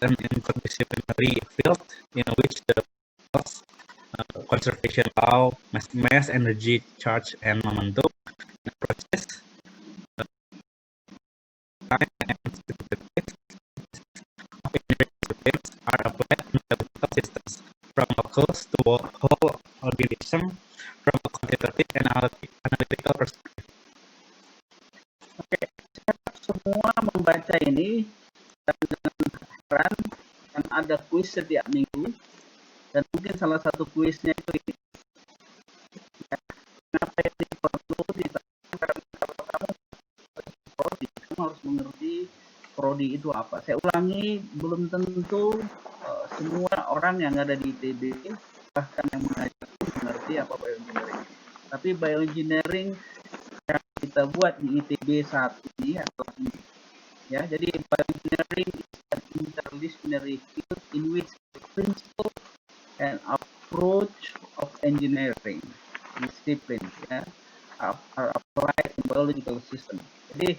an interdisciplinary field in which the conservation law, mass energy, charge, and momentum process time and statistics of engineering disciplines are applied in biological systems, from locals to whole organism, from a quantitative and analytical perspective. Oke, semua membaca ini dengan heran, dan ada kuis setiap minggu, dan mungkin salah satu kuisnya itu ini. Ya, kenapa ini perlu ditanyakan? Karena kalau kamu prodi, kamu harus mengerti prodi itu apa. Saya ulangi, belum tentu semua orang yang ada di ITB, bahkan yang mengajar pun mengerti apa bioengineering. Tapi bioengineering yang kita buat di ITB saat ini adalah ini. Ya, jadi bioengineering is an interdisciplinary field in which the principle and approach of engineering discipline are applied in biological system. Jadi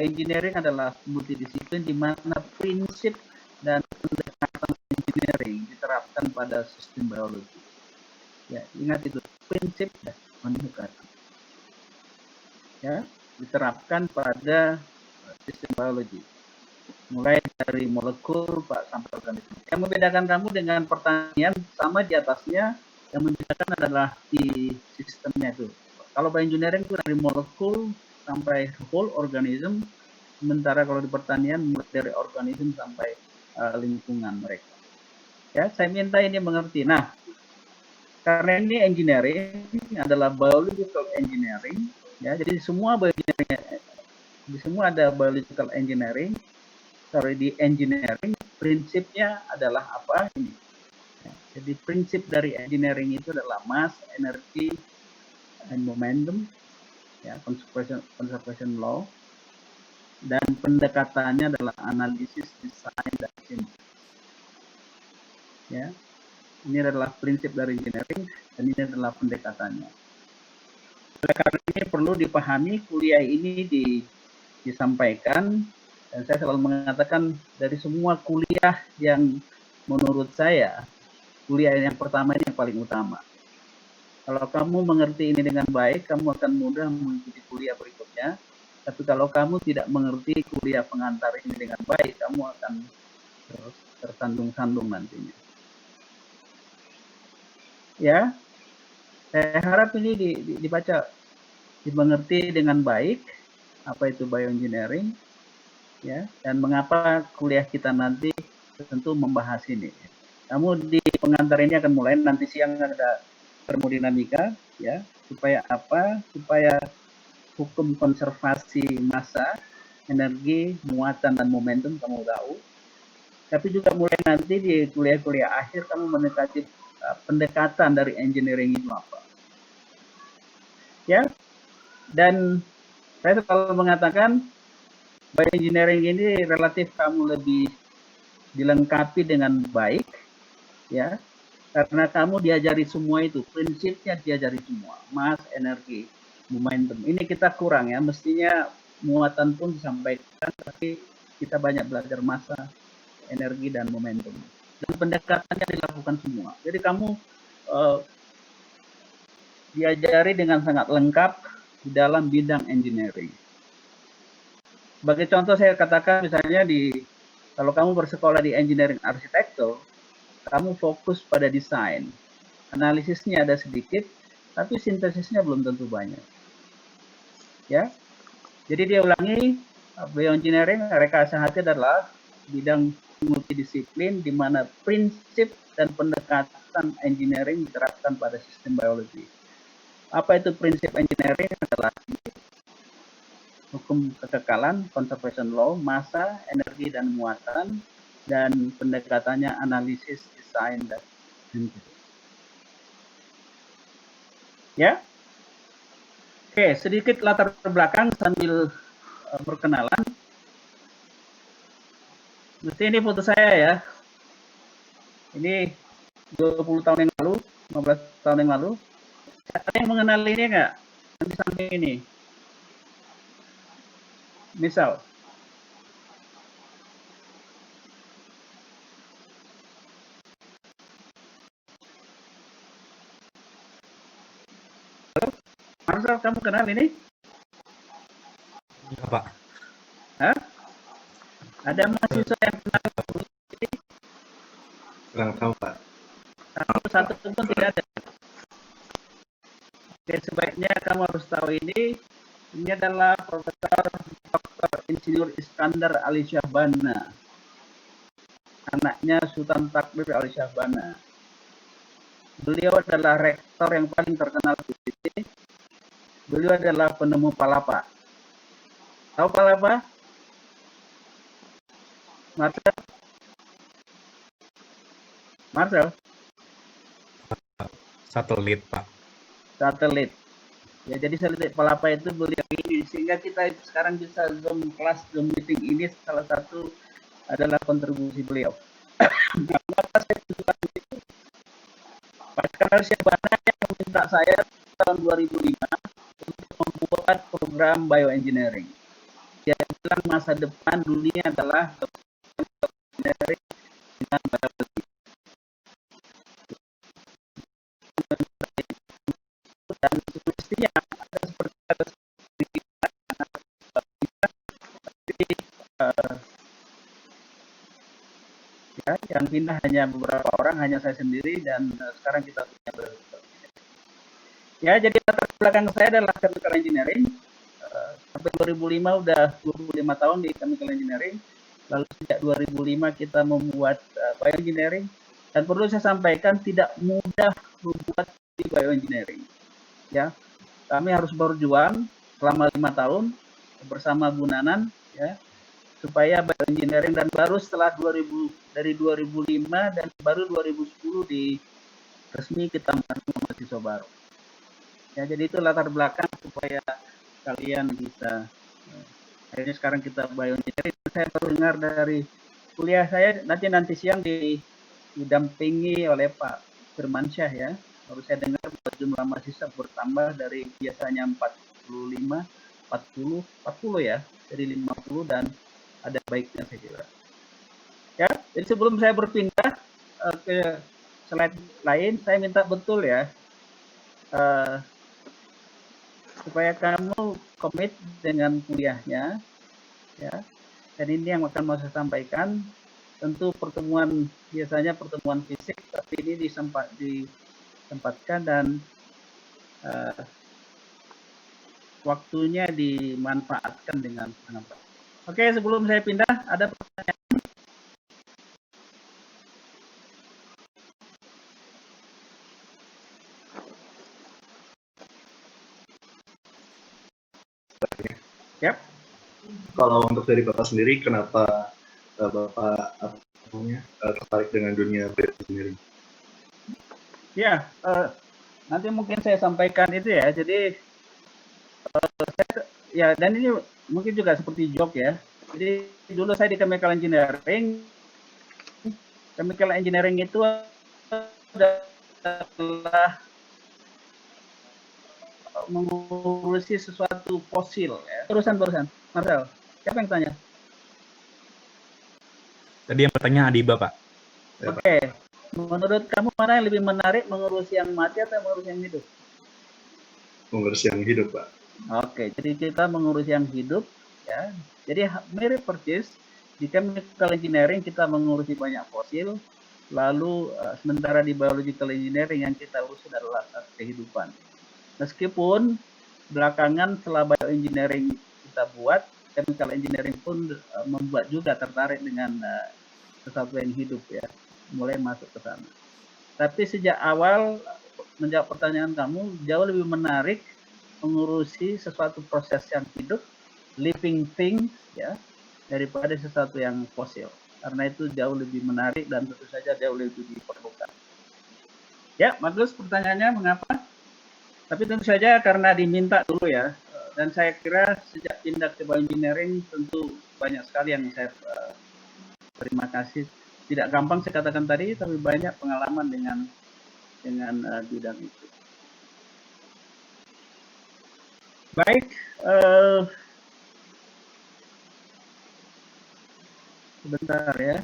engineering adalah multidisiplin di mana prinsip dan pendekatan engineering diterapkan pada sistem biologi. Ya, ingat itu, prinsip dan pendekatan. Ya, diterapkan pada sistem biologi. Mulai dari molekul sampai organisme. Yang membedakan kamu dengan pertanian sama di atasnya, yang membedakan adalah di sistemnya itu. Kalau bioengineering itu dari molekul sampai whole organism, sementara kalau di pertanian mulai dari organisme sampai lingkungan mereka. Ya, saya minta ini mengerti. Nah, karena ini engineering adalah biological engineering, ya, jadi semua bioengineering, di semua ada biological engineering. Sorry, di engineering prinsipnya adalah apa ini? Ya, jadi prinsip dari engineering itu adalah mass, energy, and momentum, ya, conservation law, dan pendekatannya adalah analisis, desain, dan synthesis. Ya, ini adalah prinsip dari engineering dan ini adalah pendekatannya. Oleh karena ini perlu dipahami, kuliah ini disampaikan, dan saya selalu mengatakan dari semua kuliah yang menurut saya, kuliah yang pertama ini yang paling utama. Kalau kamu mengerti ini dengan baik, kamu akan mudah mengikuti kuliah berikutnya. Tapi kalau kamu tidak mengerti kuliah pengantar ini dengan baik, kamu akan tersandung-sandung nantinya. Ya, saya harap ini dibaca, dimengerti dengan baik apa itu bioengineering, ya, dan mengapa kuliah kita nanti tentu membahas ini. Kamu di pengantar ini akan mulai nanti siang ada termodinamika, ya, supaya apa? Supaya hukum konservasi massa, energi, muatan dan momentum kamu tahu. Tapi juga mulai nanti di kuliah-kuliah akhir kamu mendekati pendekatan dari engineering itu apa. Ya, dan saya selalu mengatakan bioengineering ini relatif kamu lebih dilengkapi dengan baik, ya, karena kamu diajari semua itu, prinsipnya diajari semua, mass, energi, momentum. Ini kita kurang ya, mestinya muatan pun disampaikan, tapi kita banyak belajar massa, energi, dan momentum. Dan pendekatannya dilakukan semua. Jadi kamu diajari dengan sangat lengkap di dalam bidang engineering. Sebagai contoh saya katakan misalnya kalau kamu bersekolah di engineering arsitektur, kamu fokus pada desain. Analisisnya ada sedikit, tapi sintesisnya belum tentu banyak. Ya. Jadi dia ulangi, bioengineering rekayasa hati adalah bidang multidisiplin di mana prinsip dan pendekatan engineering diterapkan pada sistem biologi. Apa itu prinsip engineering? Adalah hukum kekekalan, conservation law, massa, energi, dan muatan, dan pendekatannya analisis, desain, dan synthesis. Ya, oke, sedikit latar belakang sambil perkenalan. Mesti ini foto saya ya. Ini 20 tahun yang lalu, 15 tahun yang lalu. Ada yang mengenal ini nggak? Di samping ini. Misal. Marcel, kamu kenal ini? Enggak, Pak. Hah? Ada mahasiswa yang kenal ini? Kurang tahu, Pak. Satu pun tidak ada. Oke, sebaiknya kamu harus tahu ini. Ini adalah Profesor Dr. Insinyur Iskandar Ali Syahbana, anaknya Sultan Takbir Ali Syahbana. Beliau adalah rektor yang paling terkenal di sini. Beliau adalah penemu palapa. Tahu palapa? Marcel? Marcel? Satelit, Pak. Satelit. Ya, jadi satelit palapa itu beliau ini, sehingga kita sekarang bisa Zoom kelas, Zoom meeting ini salah satu adalah kontribusi beliau. Kenapa saya tunjukkan itu? Pak Iskandar Syahbana yang meminta saya tahun 2005 untuk membuat program bioengineering. Dia bilang masa depan dunia adalah bioengineering dengan biologi. Dan semestinya ada seperti ya, yang pindah hanya beberapa orang, hanya saya sendiri, dan sekarang kita punya ya, jadi latar belakang saya adalah chemical engineering. Sampai 2005 udah 25 tahun di chemical engineering. Lalu sejak 2005 kita membuat bioengineering, dan perlu saya sampaikan tidak mudah membuat di bioengineering. Ya, kami harus berjuang selama 5 tahun bersama Bu Nanan, ya, supaya bioengineering, dan baru setelah 2005 dan baru 2010 resmi kita menerima mahasiswa baru. Ya, jadi itu latar belakang supaya kalian bisa akhirnya sekarang kita bioengineering. Saya baru dengar dari kuliah saya nanti siang didampingi oleh Pak Firmansyah, ya. Baru saya dengar bahwa jumlah mahasiswa bertambah dari biasanya 45, 40 ya, dari 50, dan ada baiknya saya kira. Ya, jadi sebelum saya berpindah ke slide lain, saya minta betul ya, supaya kamu komit dengan kuliahnya, ya. Dan ini yang akan mau saya sampaikan. Tentu pertemuan biasanya pertemuan fisik, tapi ini disempatkan dan waktunya dimanfaatkan dengan sangat baik. Oke, sebelum saya pindah, ada pertanyaan? Yap. Kalau untuk dari Bapak sendiri, kenapa Bapak tertarik dengan dunia bioengineering? Ya, nanti mungkin saya sampaikan itu ya. Jadi ya, dan ini mungkin juga seperti joke ya. Jadi dulu saya di chemical engineering. Chemical engineering itu adalah mengurusi sesuatu fosil. Ya. Barusan, Marcel, siapa yang tanya? Tadi yang bertanya Adiba, Pak. Oke. Menurut kamu mana yang lebih menarik, mengurusi yang mati atau mengurusi yang hidup? Mengurusi yang hidup, Pak. Oke, jadi kita mengurus yang hidup, ya. Jadi mirip persis di chemical engineering kita mengurusi banyak fosil, lalu sementara di biological engineering yang kita urus adalah kehidupan. Meskipun belakangan setelah bioengineering kita buat, chemical engineering pun membuat juga tertarik dengan sesuatu yang hidup, ya, mulai masuk ke sana. Tapi sejak awal menjawab pertanyaan kamu, jauh lebih menarik mengurusi sesuatu proses yang hidup, living thing, ya, daripada sesuatu yang fosil. Karena itu jauh lebih menarik dan tentu saja jauh lebih diperlukan. Ya, bagus pertanyaannya mengapa? Tapi tentu saja karena diminta dulu ya. Dan saya kira sejak pindah ke bioengineering tentu banyak sekali yang saya terima kasih. Tidak gampang saya katakan tadi, tapi banyak pengalaman dengan bidang itu. Baik, sebentar ya.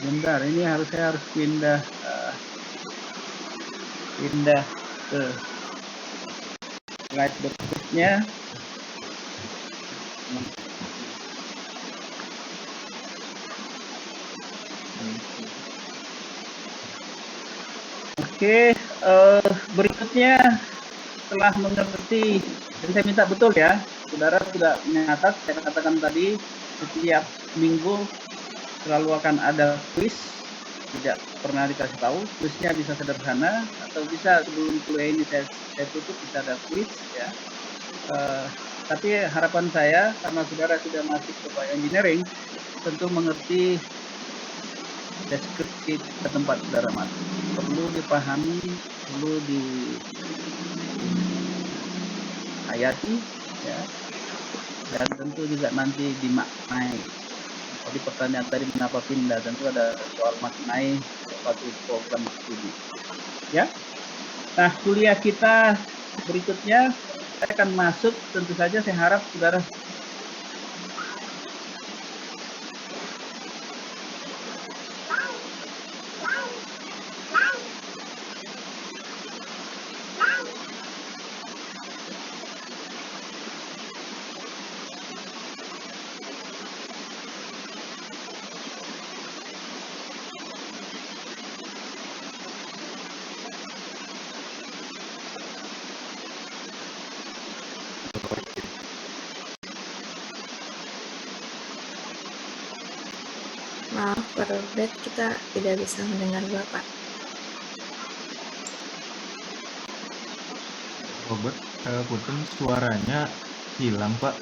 Bentar, ini saya harus pindah ke slide berikutnya. Oke, berikutnya setelah mengerti, dan saya minta betul ya, saudara sudah mencatat, saya katakan tadi, setiap minggu selalu akan ada kuis, tidak pernah dikasih tahu, kuisnya bisa sederhana, atau bisa sebelum kuliah ini saya tutup bisa ada kuis ya. Tapi harapan saya, karena saudara sudah masuk ke bioengineering, tentu mengerti deskripsi ke tempat saudara masuk. Perlu dipahami, perlu dihayati, ya, dan tentu juga nanti dimaknai. Jadi pertanyaan tadi mengapa pindah, tentu ada soal maknai suatu program studi. Ya, nah kuliah kita berikutnya saya akan masuk, tentu saja saya harap saudara Maaf, Pak Robert, kita tidak bisa mendengar Bapak. Robert, punten suaranya hilang Pak.